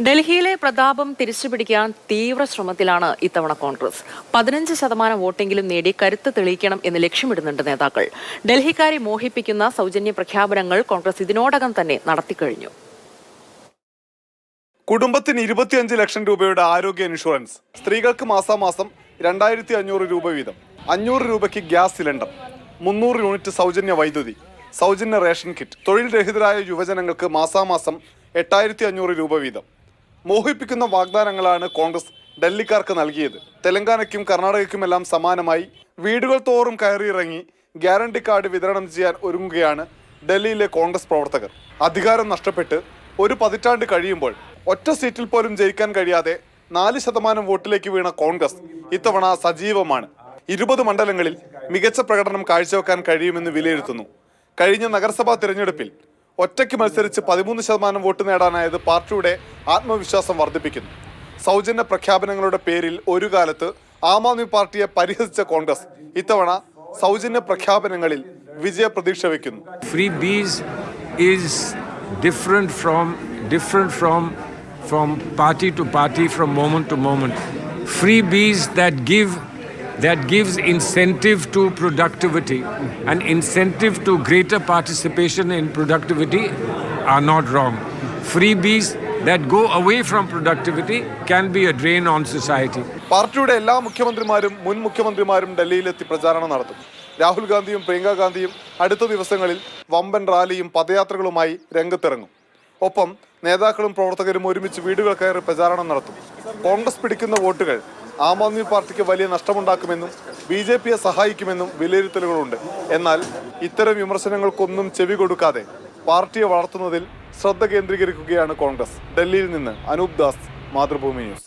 ഡൽഹിയിലെ പ്രതാപം തിരിച്ചുപിടിക്കാൻ തീവ്ര ശ്രമത്തിലാണ് ഇത്തവണ കോൺഗ്രസ്. 15% വോട്ടെങ്കിലും നേടി കരുത്ത് തെളിയിക്കണം എന്ന് ലക്ഷ്യമിടുന്നുണ്ട് നേതാക്കൾ. ഡൽഹിക്കാരെ മോഹിപ്പിക്കുന്ന സൗജന്യ പ്രഖ്യാപനങ്ങൾ കോൺഗ്രസ് ഇതിനോടകം തന്നെ നടത്തിക്കഴിഞ്ഞു. കുടുംബത്തിന് 25 ലക്ഷം രൂപയുടെ ആരോഗ്യ ഇൻഷുറൻസ്, സ്ത്രീകൾക്ക് മാസാമാസം 2500 രൂപ വീതം, 500 രൂപയ്ക്ക് ഗ്യാസ് സിലിണ്ടർ, 300 യൂണിറ്റ് സൗജന്യ വൈദ്യുതി, സൗജന്യ റേഷൻ കിറ്റ്, തൊഴിൽ രഹിതരായ യുവജനങ്ങൾക്ക് മാസാമാസം 8500 രൂപ വീതം. മോഹിപ്പിക്കുന്ന വാഗ്ദാനങ്ങളാണ് കോൺഗ്രസ് ഡൽഹിക്കാർക്ക് നൽകിയത്. തെലങ്കാനയ്ക്കും കർണാടകയ്ക്കുമെല്ലാം സമാനമായി വീടുകൾ തോറും കയറിയിറങ്ങി ഗ്യാരണ്ടി കാർഡ് വിതരണം ചെയ്യാൻ ഒരുങ്ങുകയാണ് ഡൽഹിയിലെ കോൺഗ്രസ് പ്രവർത്തകർ. അധികാരം നഷ്ടപ്പെട്ട് ഒരു പതിറ്റാണ്ട് കഴിയുമ്പോൾ ഒറ്റ സീറ്റിൽ പോലും ജയിക്കാൻ കഴിയാതെ 4% വോട്ടിലേക്ക് വീണ കോൺഗ്രസ് ഇത്തവണ സജീവമാണ്. 20 മണ്ഡലങ്ങളിൽ മികച്ച പ്രകടനം കാഴ്ചവെക്കാൻ കഴിയുമെന്ന് വിലയിരുത്തുന്നു. കഴിഞ്ഞ നഗരസഭാ തിരഞ്ഞെടുപ്പിൽ ഒറ്റയ്ക്ക് മത്സരിച്ച് 13% വോട്ട് നേടാനായത് പാർട്ടിയുടെ ആത്മവിശ്വാസം വർദ്ധിപ്പിക്കുന്നു. സൗജന്യ പ്രഖ്യാപനങ്ങളുടെ പേരിൽ ഒരു കാലത്ത് ആം ആദ്മി പാർട്ടിയെ പരിഹസിച്ച കോൺഗ്രസ് ഇത്തവണ സൗജന്യ പ്രഖ്യാപനങ്ങളിൽ വിജയ പ്രതീക്ഷ വയ്ക്കുന്നു. Free bees is different from party to party, from moment to moment. Free bees that gives incentive to productivity and incentive to greater participation in productivity are not wrong. Freebies that go away from productivity can be a drain on society. പാർട്ടിയുടെ എല്ലാ മുഖ്യമന്ത്രിമാരും മുൻ മുഖ്യമന്ത്രിമാരും ഡൽഹിയിലെത്തി പ്രചാരണം നടത്തും. രാഹുൽ ഗാന്ധിയും പ്രിയങ്ക ഗാന്ധിയും അടുത്ത ദിവസങ്ങളിൽ വമ്പൻ റാലിയും പദയാത്രകളുമായി രംഗത്തിറങ്ങും. ഒപ്പം നേതാക്കളും പ്രവർത്തകരും ഒരുമിച്ച് വീടുകൾ കയറി പ്രചാരണം നടത്തും. കോൺഗ്രസ് പിടിക്കുന്ന വോട്ടുകൾ ആം ആദ്മി പാർട്ടിക്ക് വലിയ നഷ്ടമുണ്ടാക്കുമെന്നും BJPയെ സഹായിക്കുമെന്നും വിലയിരുത്തലുകളുണ്ട്. എന്നാൽ ഇത്തരം വിമർശനങ്ങൾക്കൊന്നും ചെവി കൊടുക്കാതെ പാർട്ടിയെ വളർത്തുന്നതിൽ ശ്രദ്ധ കേന്ദ്രീകരിക്കുകയാണ് കോൺഗ്രസ്. ഡൽഹിയിൽ നിന്ന് അനൂപ് ദാസ്, മാതൃഭൂമി ന്യൂസ്.